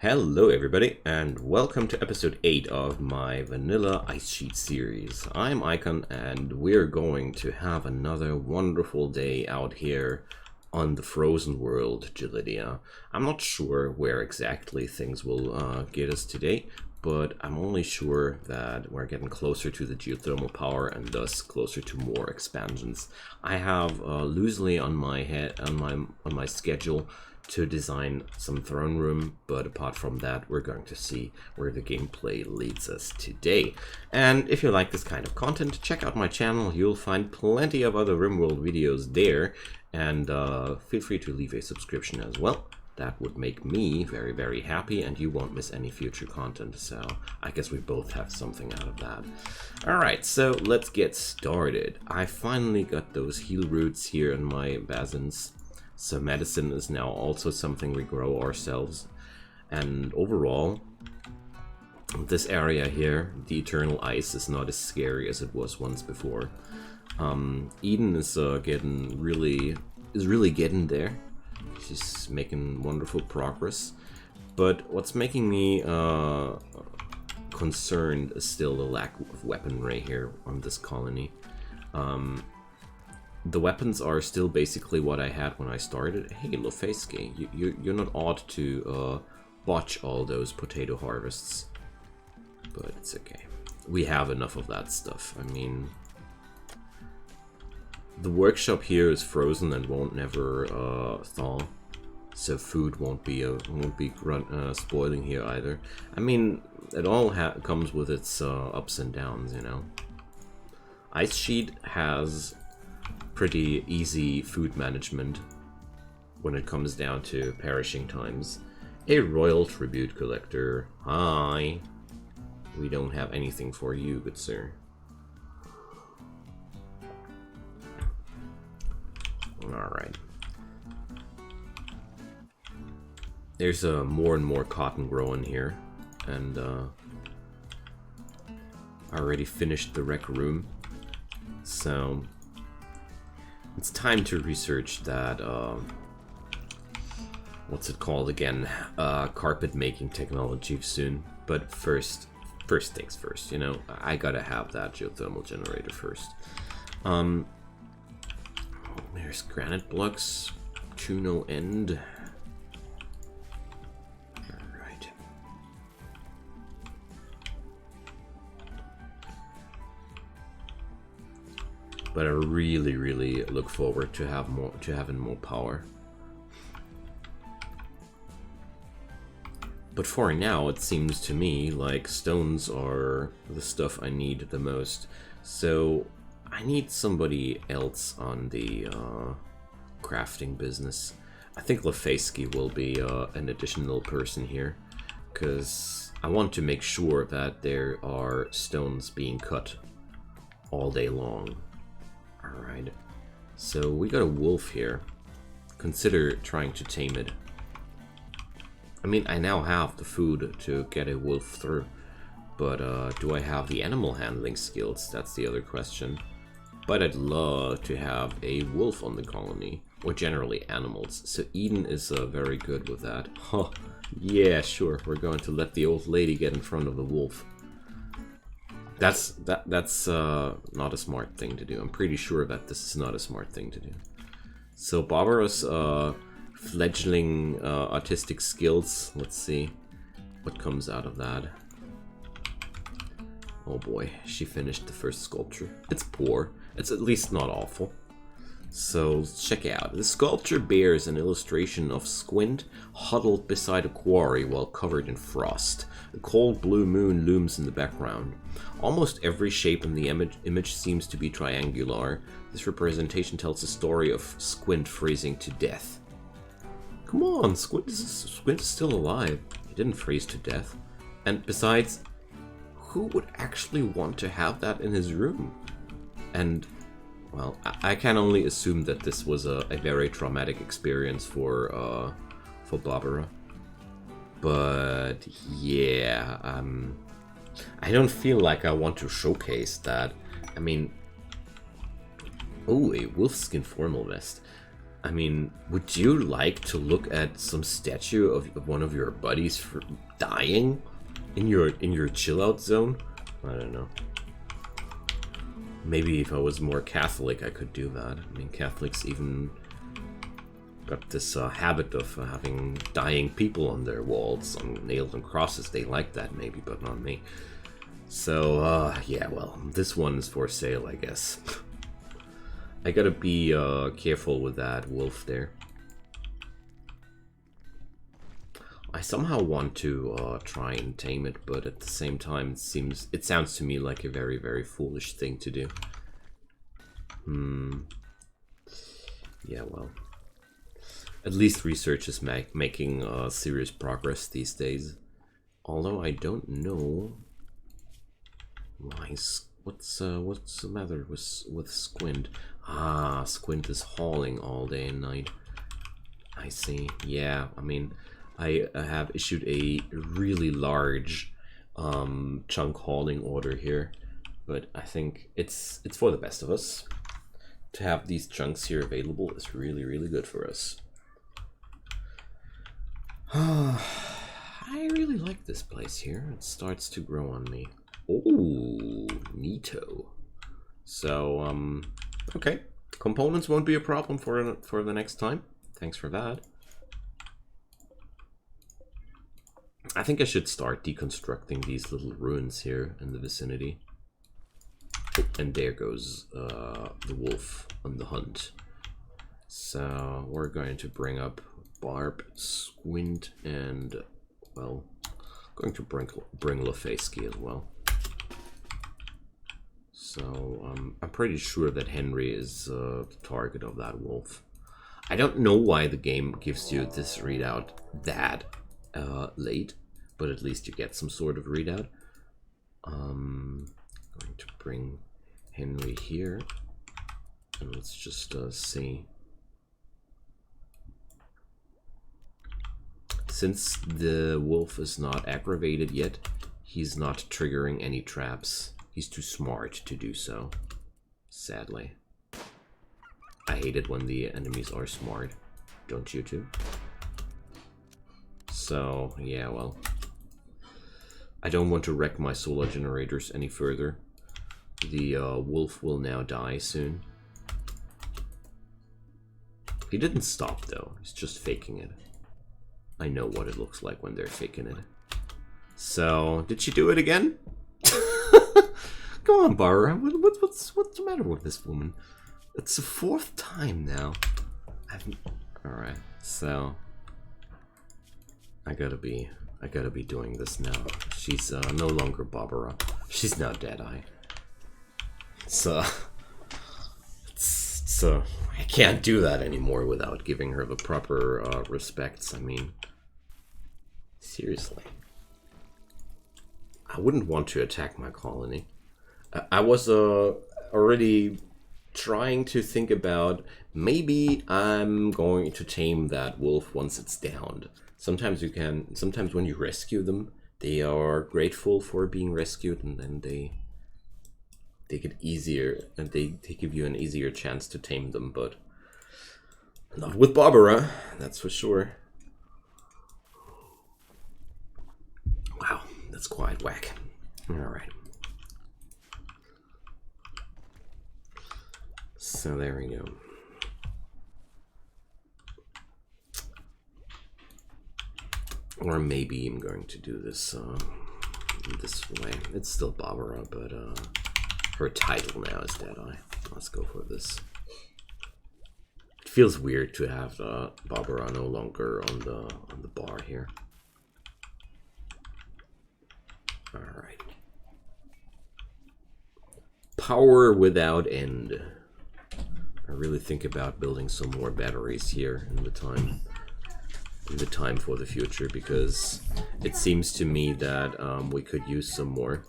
Hello everybody, and welcome to episode 8 of my vanilla ice sheet series. I'm Icon, and we're going to have another wonderful day out here on the frozen world, Gelidia. I'm not sure where exactly things will get us today, but I'm only sure that we're getting closer to the geothermal power and thus closer to more expansions. I have loosely on my schedule to design some throne room, but apart from that, we're going to see where the gameplay leads us today. And if you like this kind of content, check out my channel. You'll find plenty of other Rimworld videos there, and feel free to leave a subscription as well. That would make me very, very happy, and you won't miss any future content, so I guess we both have something out of that. Alright, so let's get started. I finally got those heal roots here in my basins. So medicine is now also something we grow ourselves. And overall, this area here, the eternal ice, is not as scary as it was once before. Eden is really getting there. She's making wonderful progress. But what's making me concerned is still the lack of weaponry here on this colony. The weapons are still basically what I had when I started. Hey, Lofeski, you're not odd to botch all those potato harvests. But it's okay. We have enough of that stuff. I mean, the workshop here is frozen and won't never thaw. So food won't be spoiling here either. I mean, it all comes with its ups and downs, you know. Ice Sheet has pretty easy food management when it comes down to perishing times. A royal tribute collector. Hi. We don't have anything for you, good sir. Alright. There's more and more cotton growing here, and I already finished the rec room, so it's time to research that, what's it called again? Carpet making technology soon. But first things first, you know, I gotta have that geothermal generator first. There's granite blocks to no end. Alright. But I really look forward to having more power. But for now, it seems to me like stones are the stuff I need the most. So I need somebody else on the crafting business. I think Lefeski will be an additional person here, because I want to make sure that there are stones being cut all day long. Alright, so we got a wolf here. Consider trying to tame it. I mean, I now have the food to get a wolf through, but do I have the animal handling skills? That's the other question. But I'd love to have a wolf on the colony, or generally animals, so Eden is very good with that. Huh, yeah, sure, we're going to let the old lady get in front of the wolf. That's not a smart thing to do. I'm pretty sure that this is not a smart thing to do. So Barbara's fledgling artistic skills. Let's see what comes out of that. Oh boy, she finished the first sculpture. It's poor. It's at least not awful. So check out. The sculpture bears an illustration of Squint huddled beside a quarry while covered in frost. A cold blue moon looms in the background. Almost every shape in the image seems to be triangular. This representation tells the story of Squint freezing to death. Come on, Squint is still alive. He didn't freeze to death. And besides, who would actually want to have that in his room? And, well, I can only assume that this was a very traumatic experience for Barbara. But, yeah, I don't feel like I want to showcase that. I mean, oh, a wolfskin formal vest. I mean, would you like to look at some statue of one of your buddies for dying in your chill out zone? I don't know. Maybe if I was more Catholic, I could do that. I mean, Catholics even got this habit of having dying people on their walls, on nails and crosses. They like that, maybe, but not me. So, yeah, well, this one is for sale, I guess. I gotta be careful with that wolf there. I somehow want to try and tame it, but at the same time, it sounds to me like a very, very foolish thing to do. Yeah, well, at least research is making serious progress these days. Although I don't know why. What's the matter with Squint? Ah, Squint is hauling all day and night. I see. Yeah, I mean, I have issued a really large chunk hauling order here, but I think it's for the best of us. To have these chunks here available is really, really good for us. I really like this place here. It starts to grow on me. Oh, neato. So, okay. Components won't be a problem for the next time. Thanks for that. I think I should start deconstructing these little ruins here in the vicinity. Oh, and there goes the wolf on the hunt. So we're going to bring up Barb, Squint, and, well, going to bring Lefesky as well. So I'm pretty sure that Henry is the target of that wolf. I don't know why the game gives you this readout that late, but at least you get some sort of readout. Going to bring Henry here, and let's just see. Since the wolf is not aggravated yet, he's not triggering any traps. He's too smart to do so, sadly. I hate it when the enemies are smart. Don't you too? So, yeah, well. I don't want to wreck my solar generators any further. The wolf will now die soon. He didn't stop though, he's just faking it. I know what it looks like when they're faking it. So, did she do it again? Come on, Barbara. What's the matter with this woman? It's the 4th time now. Alright, so I gotta be doing this now. She's no longer Barbara. She's now Deadeye. So I can't do that anymore without giving her the proper respects. I mean, seriously. I wouldn't want to attack my colony. I was already trying to think about maybe I'm going to tame that wolf once it's downed. Sometimes when you rescue them, they are grateful for being rescued, and then they get easier, and they give you an easier chance to tame them, but not with Barbara, that's for sure. Wow, that's quite whack. Alright. So there we go. Or maybe I'm going to do this this way. It's still Barbara, but her title now is Deadeye. Let's go for this. It feels weird to have Barbara no longer on the bar here. All right. Power without end. I really think about building some more batteries here in the time for the future, because it seems to me that we could use some more.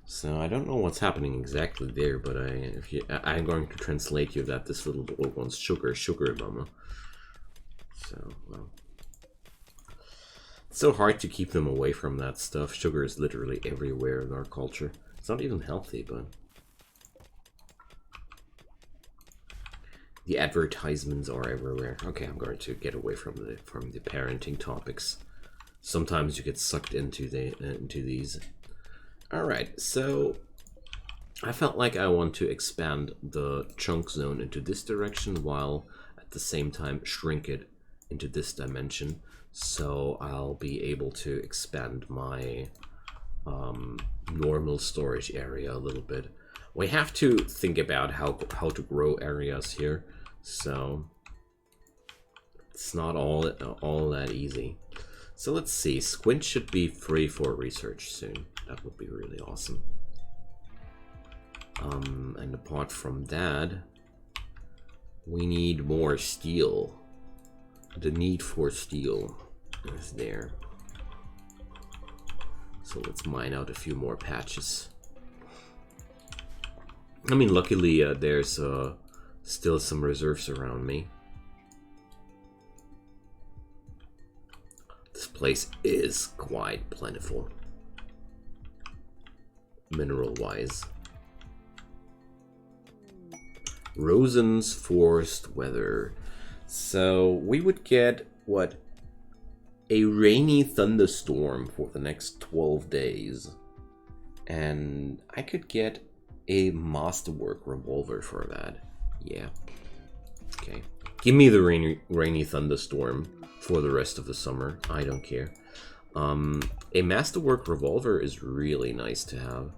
So I don't know what's happening exactly there, but I'm going to translate you that this little boy wants sugar, mama. So, well, it's so hard to keep them away from that stuff. Sugar is literally everywhere in our culture. It's not even healthy, but The advertisements are everywhere. Okay, I'm going to get away from the parenting topics. Sometimes you get sucked into these. All right, so I felt like I want to expand the chunk zone into this direction while at the same time shrink it into this dimension. So I'll be able to expand my normal storage area a little bit. We have to think about how to grow areas here, so it's not all that easy. So let's see. Squint should be free for research soon. That would be really awesome. And apart from that, we need more steel. The need for steel is there. So let's mine out a few more patches. I mean, luckily there's still some reserves around me. This place is quite plentiful, mineral-wise. Rosen's forced weather. So we would get, what, a rainy thunderstorm for the next 12 days. And I could get a masterwork revolver for that. Yeah. Okay. Give me the rainy thunderstorm for the rest of the summer. I don't care. A masterwork revolver is really nice to have.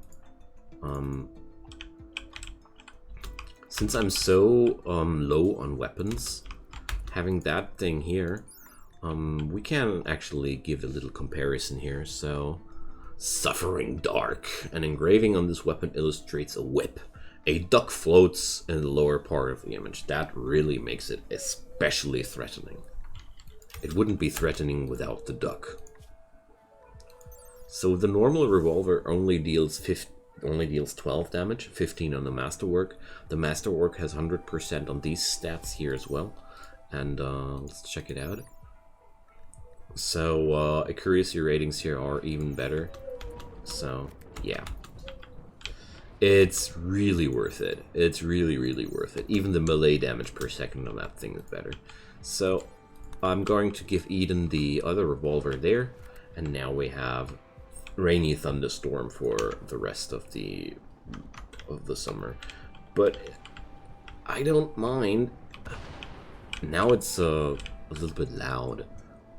Since I'm so low on weapons, having that thing here, we can actually give a little comparison here. So, Suffering Dark. An engraving on this weapon illustrates a whip. A duck floats in the lower part of the image. That really makes it especially threatening. It wouldn't be threatening without the duck. So the normal revolver only deals 12 damage, 15 on the masterwork. The masterwork has 100% on these stats here as well. And let's check it out. So accuracy ratings here are even better. So yeah, it's really worth it. It's really, really worth it. Even the melee damage per second on that thing is better. So I'm going to give Eden the other revolver there, and now we have Rainy Thunderstorm for the rest of the summer. But I don't mind. Now it's a little bit loud,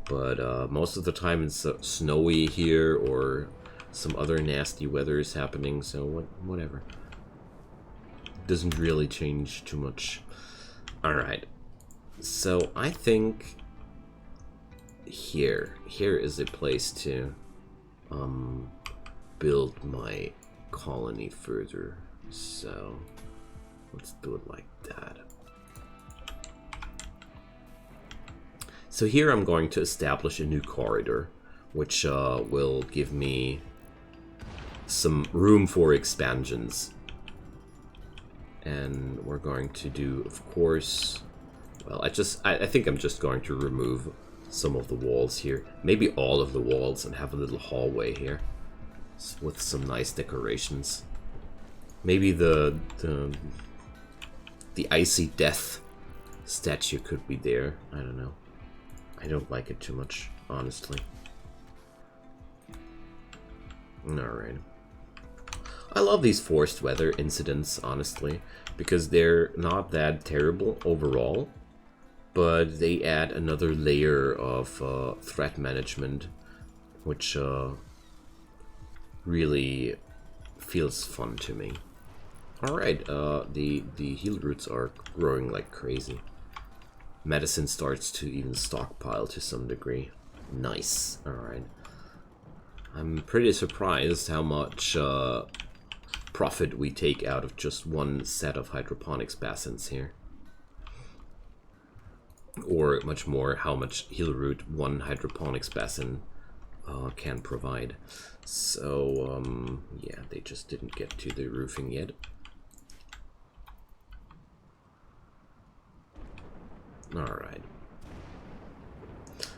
but most of the time it's snowy here or some other nasty weather is happening, so whatever. Doesn't really change too much. Alright, so I think here is a place to build my colony further. So let's do it like that. So here I'm going to establish a new corridor, which will give me some room for expansions. And we're going to do, of course, well, I think I'm just going to remove some of the walls here. Maybe all of the walls, and have a little hallway here with some nice decorations. Maybe the Icy Death statue could be there. I don't know. I don't like it too much, honestly. Alright. I love these forced weather incidents, honestly, because they're not that terrible overall, but they add another layer of threat management, which really feels fun to me. Alright, the heal roots are growing like crazy. Medicine starts to even stockpile to some degree. Nice. Alright. I'm pretty surprised how much profit we take out of just one set of hydroponics basins here. Or much more, how much heal root one hydroponics basin can provide. So, yeah, they just didn't get to the roofing yet. Alright.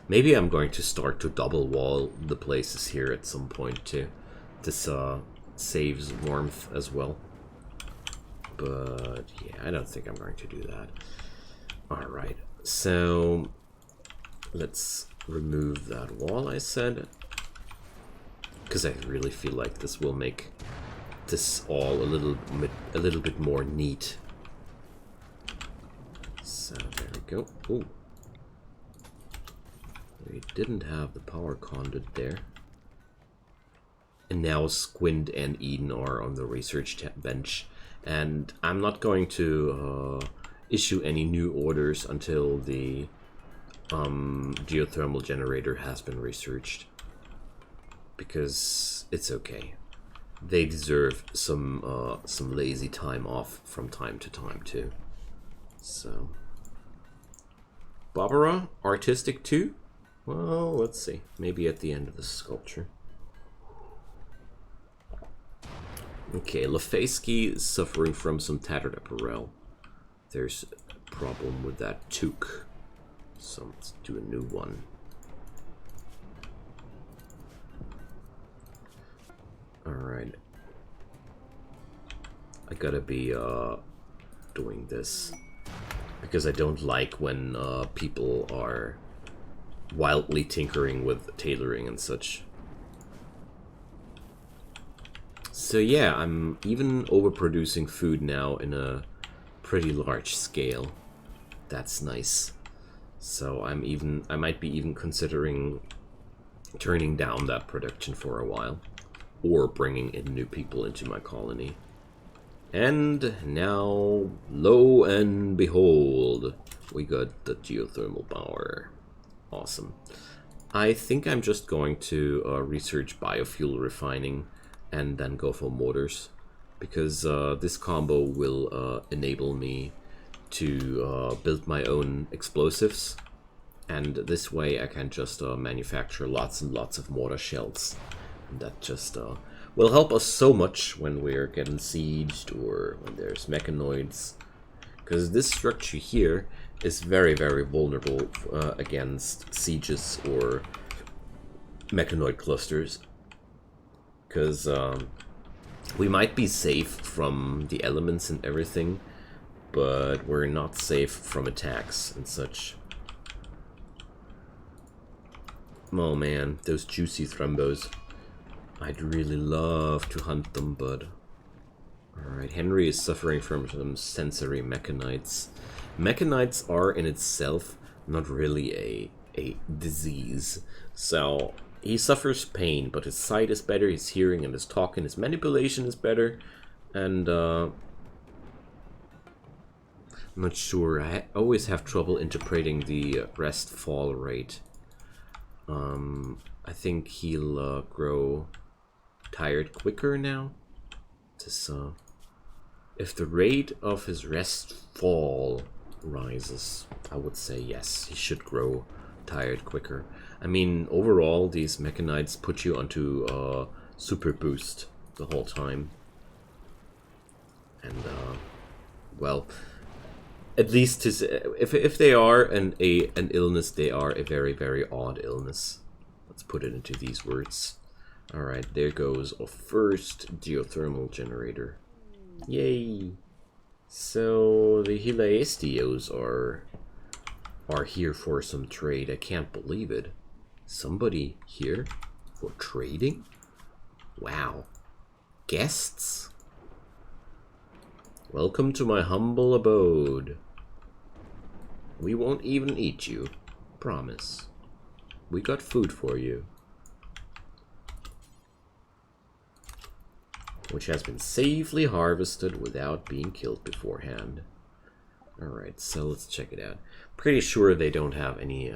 Maybe I'm going to start to double wall the places here at some point too. This saves warmth as well. But yeah, I don't think I'm going to do that. Alright, so let's remove that wall I said. Because I really feel like this will make this all a little bit more neat. So there we go. Ooh. We didn't have the power conduit there. And now Squint and Eden are on the research bench. And I'm not going to issue any new orders until the geothermal generator has been researched. Because it's okay. They deserve some lazy time off from time to time too. So, Barbara, artistic too? Well, let's see. Maybe at the end of the sculpture. Okay, Lefeski is suffering from some tattered apparel. There's a problem with that toque. So let's do a new one. Alright. I gotta be doing this. Because I don't like when people are wildly tinkering with tailoring and such. So yeah, I'm even overproducing food now in a pretty large scale. That's nice. So I might be even considering turning down that production for a while. Or bringing in new people into my colony. And now, lo and behold, we got the geothermal power. Awesome. I think I'm just going to research biofuel refining and then go for motors. Because this combo will enable me to build my own explosives. And this way I can just manufacture lots and lots of mortar shells. And that just will help us so much when we're getting sieged or when there's mechanoids. Because this structure here is very, very vulnerable against sieges or mechanoid clusters. Because we might be safe from the elements and everything, but we're not safe from attacks and such. Oh man, those juicy thrumbos. I'd really love to hunt them, but... Alright, Henry is suffering from some sensory mechanites. Mechanites are in itself not really a disease. So, he suffers pain, but his sight is better, his hearing and his talk and his manipulation is better. And, I'm not sure. I always have trouble interpreting the rest-fall rate. I think he'll grow tired quicker now. This, if the rate of his rest-fall rises, I would say yes, he should grow tired quicker. I mean, overall, these mechanites put you onto super boost the whole time. And, well, at least his, if they are an illness, they are a very, very odd illness. Let's put it into these words. Alright, there goes our first geothermal generator. Yay! So the Hilaestios are here for some trade. I can't believe it. Somebody here for trading? Wow. Guests? Welcome to my humble abode. We won't even eat you. Promise. We got food for you. Which has been safely harvested without being killed beforehand. Alright, so let's check it out. Pretty sure they don't have any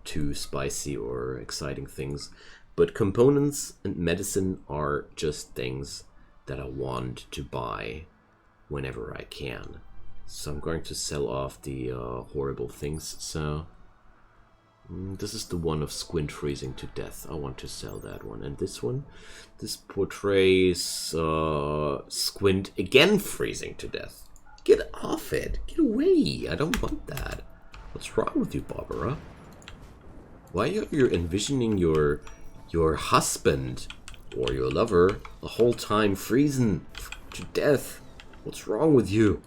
too spicy or exciting things. But components and medicine are just things that I want to buy whenever I can. So I'm going to sell off the horrible things. So this is the one of Squint freezing to death. I want to sell that one. And this one, this portrays Squint again freezing to death. Get off it. Get away. I don't want that. What's wrong with you, Barbara? Why are you envisioning your husband or your lover the whole time freezing to death? What's wrong with you?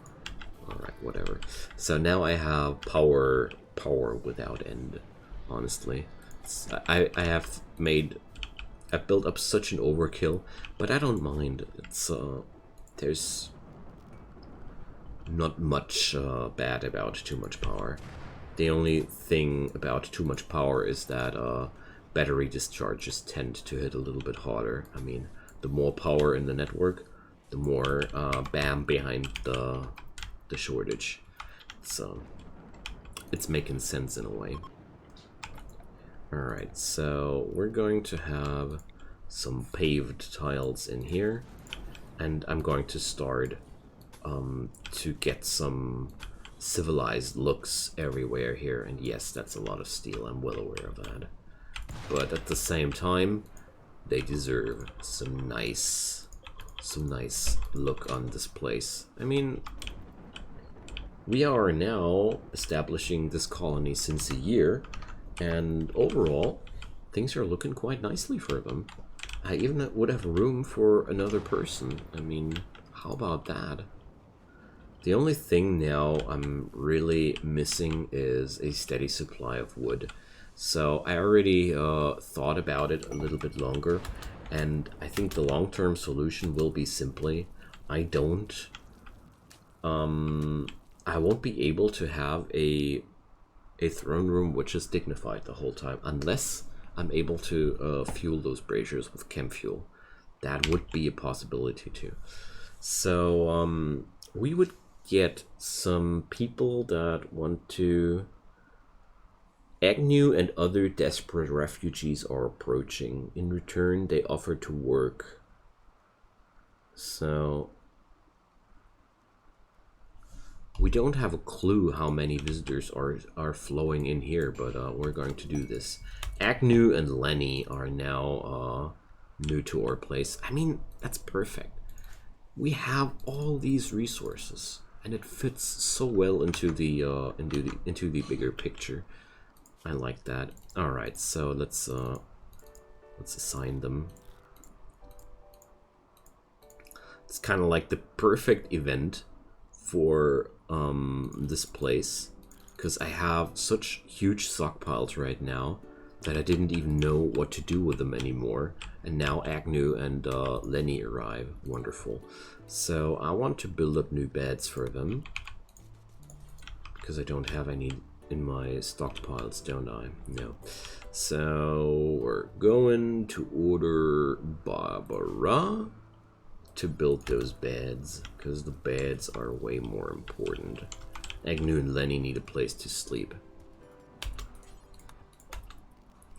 Alright, whatever. So now I have power without end, honestly. I've built up such an overkill, but I don't mind. It's there's not much bad about too much power. The only thing about too much power is that battery discharges tend to hit a little bit harder. I mean, the more power in the network, the more bam behind the shortage. So it's making sense in a way. Alright, so we're going to have some paved tiles in here, and I'm going to start to get some civilized looks everywhere here. And yes, that's a lot of steel, I'm well aware of that. But at the same time, they deserve some nice look on this place. I mean, we are now establishing this colony since a year, and overall, things are looking quite nicely for them. I even would have room for another person. I mean, how about that? The only thing now I'm really missing is a steady supply of wood. So I already thought about it a little bit longer, and I think the long-term solution will be simply I won't be able to have a throne room which is dignified the whole time unless I'm able to fuel those braziers with chem fuel. That would be a possibility too. So we would get some people that want to... Agnew and other desperate refugees are approaching. In return, they offer to work. So we don't have a clue how many visitors are flowing in here, but we're going to do this. Agnew and Lenny are now new to our place. I mean, that's perfect. We have all these resources, and it fits so well into the bigger picture. I like that. All right, so let's assign them. It's kind of like the perfect event for this place, because I have such huge stockpiles right now that I didn't even know what to do with them anymore. And now Agnew and Lenny arrive. Wonderful. So I want to build up new beds for them, because I don't have any in my stockpiles, don't I? No. So we're going to order Barbara to build those beds, because the beds are way more important. Agnew and Lenny need a place to sleep.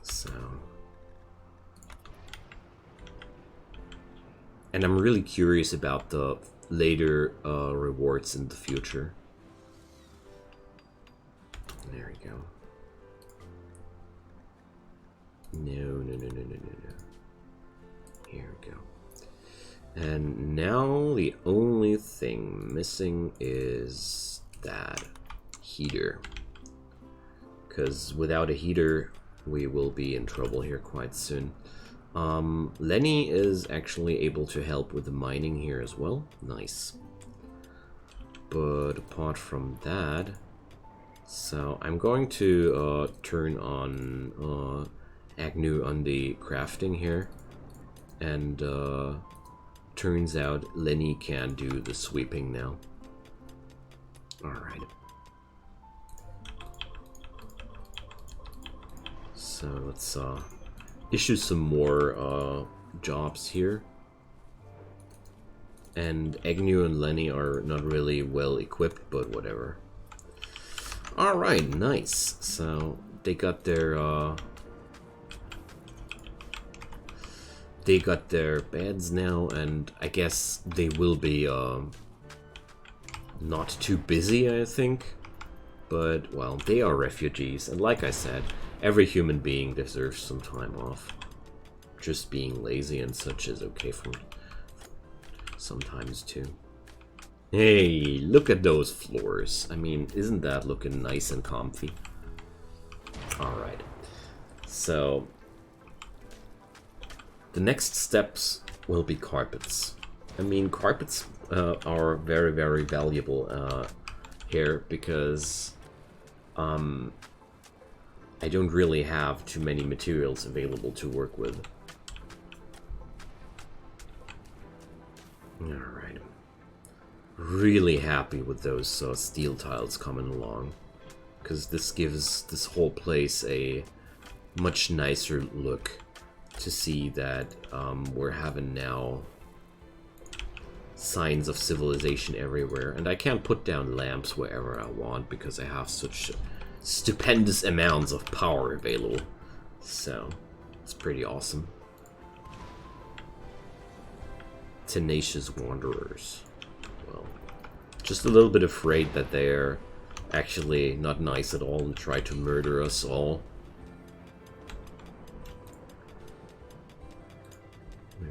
So... And I'm really curious about the later rewards in the future. There we go. No. Here we go. And now the only thing missing is that heater. Because without a heater, we will be in trouble here quite soon. Lenny is actually able to help with the mining here as well. Nice. But apart from that... So I'm going to turn on Agnew on the crafting here, and turns out Lenny can do the sweeping now. Alright. So let's issue some more jobs here. And Agnew and Lenny are not really well equipped, but whatever. Alright, nice. So they got their beds now, and I guess they will be not too busy, I think. But well, they are refugees, and like I said, every human being deserves some time off. Just being lazy and such is okay for sometimes too. Hey, look at those floors. I mean, isn't that looking nice and comfy? Alright. So, the next steps will be carpets. I mean, carpets are very, very valuable here because I don't really have too many materials available to work with. Alright. Really happy with those steel tiles coming along, because this gives this whole place a much nicer look. To see that we're having now signs of civilization everywhere, and I can't put down lamps wherever I want because I have such stupendous amounts of power available, so it's pretty awesome. Tenacious wanderers. Well, just a little bit afraid that they're actually not nice at all and try to murder us all.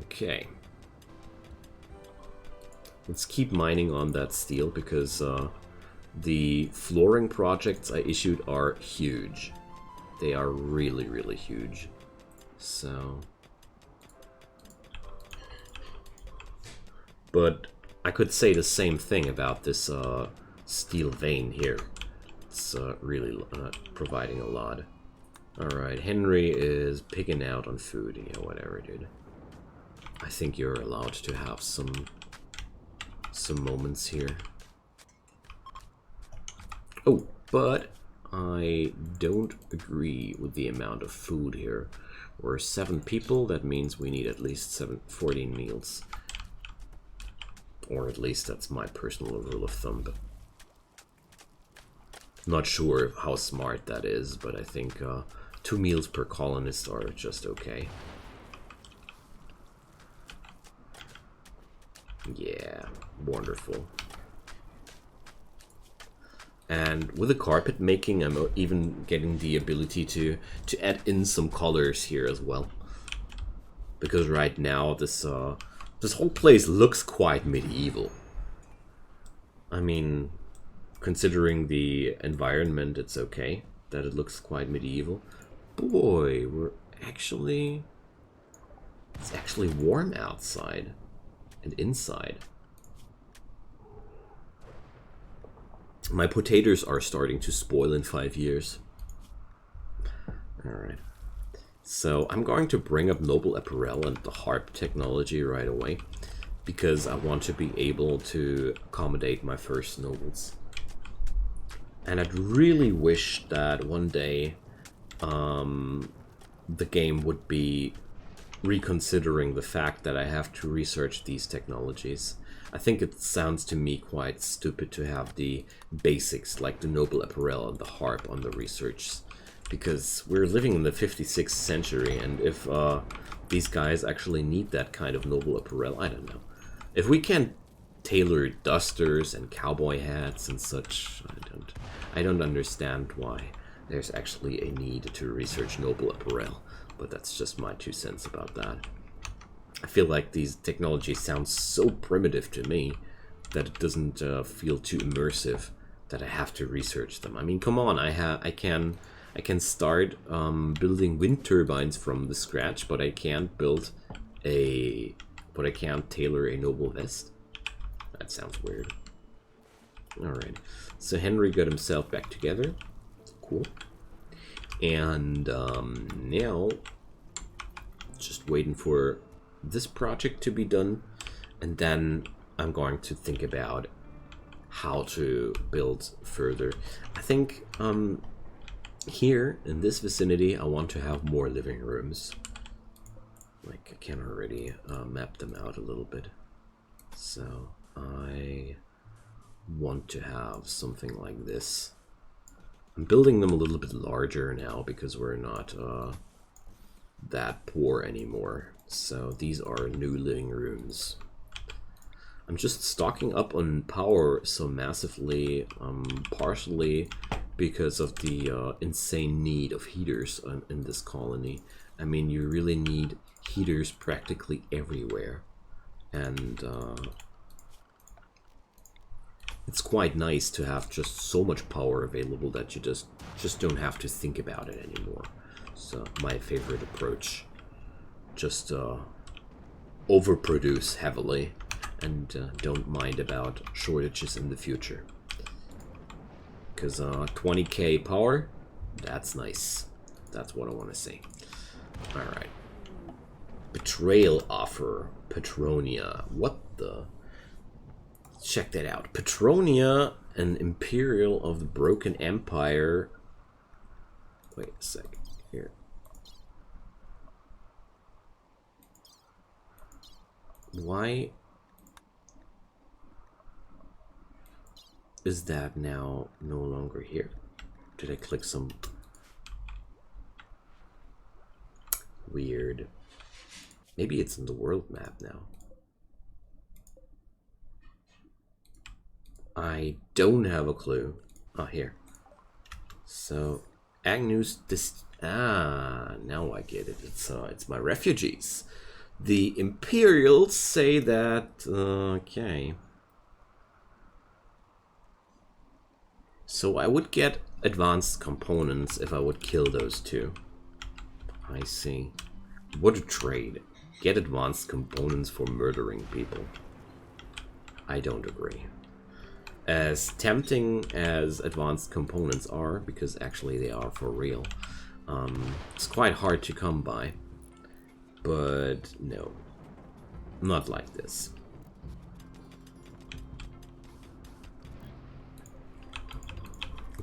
Okay. Let's keep mining on that steel because the flooring projects I issued are huge. They are really, really huge. So... But I could say the same thing about this steel vein here. It's really providing a lot. Alright, Henry is picking out on food. Yeah, whatever, dude. I think you're allowed to have some moments here. Oh, but I don't agree with the amount of food here. We're 7 people, that means we need at least 14 meals. Or at least that's my personal rule of thumb. But not sure how smart that is, but I think 2 meals per colonist are just okay. Yeah, wonderful. And with the carpet making, I'm even getting the ability to add in some colors here as well. Because right now this whole place looks quite medieval. I mean, considering the environment, it's okay that it looks quite medieval. Boy, it's actually warm outside. And inside. My potatoes are starting to spoil in 5 years. Alright. So I'm going to bring up Noble Apparel and the harp technology right away, because I want to be able to accommodate my first nobles. And I'd really wish that one day the game would be reconsidering the fact that I have to research these technologies. I think it sounds to me quite stupid to have the basics like the Noble Apparel and the harp on the research, because we're living in the 56th century, and if these guys actually need that kind of Noble Apparel, I don't know. If we can tailor dusters and cowboy hats and such, I don't understand why there's actually a need to research Noble Apparel. But that's just my 2 cents about that. I feel like these technologies sound so primitive to me that it doesn't feel too immersive that I have to research them. I mean, come on, I can start building wind turbines from the scratch, but I can't tailor a noble vest. That sounds weird. Alright, so Henry got himself back together. Cool. And now, just waiting for this project to be done, and then I'm going to think about how to build further. I think here in this vicinity I want to have more living rooms. Like, I can already map them out a little bit. So I want to have something like this. I'm building them a little bit larger now because we're not that poor anymore. So these are new living rooms. I'm just stocking up on power so massively, partially because of the insane need of heaters in this colony. I mean, you really need heaters practically everywhere. And it's quite nice to have just so much power available that you just don't have to think about it anymore. So my favorite approach, just overproduce heavily and don't mind about shortages in the future. because 20k power, that's nice. That's what I want to see. Alright. Betrayal offer. Petronia. What the? Check that out. Petronia, an Imperial of the Broken Empire. Wait a second. Here. Why is that now no longer here? Did I click some weird? Maybe it's in the world map now. I don't have a clue. Oh, here. So, Agnew's now I get it. It's my refugees. The Imperials say that okay. So I would get advanced components if I would kill those two. I see. What a trade. Get advanced components for murdering people. I don't agree. As tempting as advanced components are, because actually they are for real, it's quite hard to come by. But no, not like this.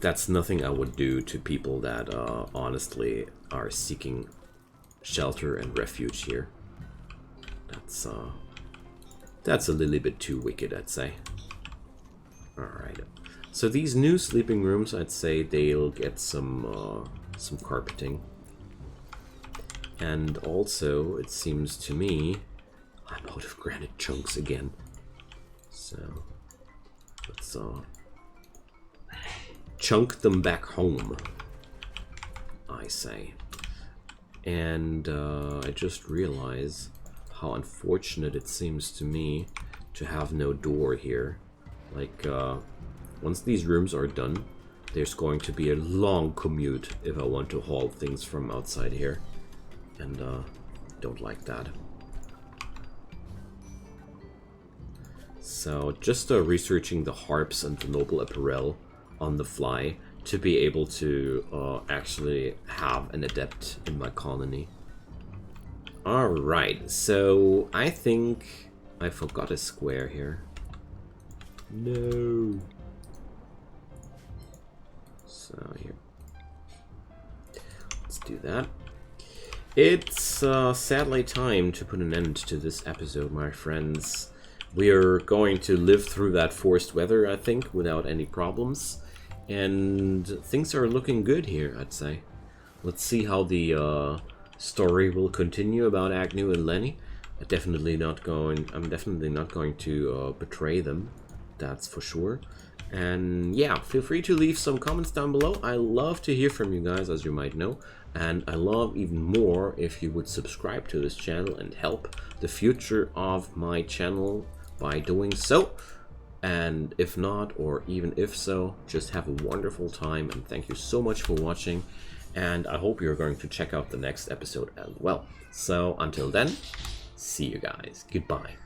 That's nothing I would do to people that honestly are seeking shelter and refuge here. That's a little bit too wicked, I'd say. Alright, so these new sleeping rooms, I'd say they'll get some carpeting. And also, it seems to me, I'm out of granite chunks again. So, let's chunk them back home, I say. And I just realize how unfortunate it seems to me to have no door here. Like, once these rooms are done, there's going to be a long commute if I want to haul things from outside here. And don't like that. So just researching the harps and the noble apparel on the fly to be able to actually have an adept in my colony. Alright, so I think I forgot a square here. No. So here. Let's do that. It's sadly time to put an end to this episode, my friends. We are going to live through that forced weather, I think, without any problems. And things are looking good here, I'd say. Let's see how the story will continue about Agnew and Lenny. I'm definitely not going to betray them, that's for sure. And yeah, feel free to leave some comments down below. I love to hear from you guys, as you might know. And I love even more if you would subscribe to this channel and help the future of my channel by doing so. And if not, or even if so, just have a wonderful time. And thank you so much for watching. And I hope you're going to check out the next episode as well. So until then, see you guys. Goodbye.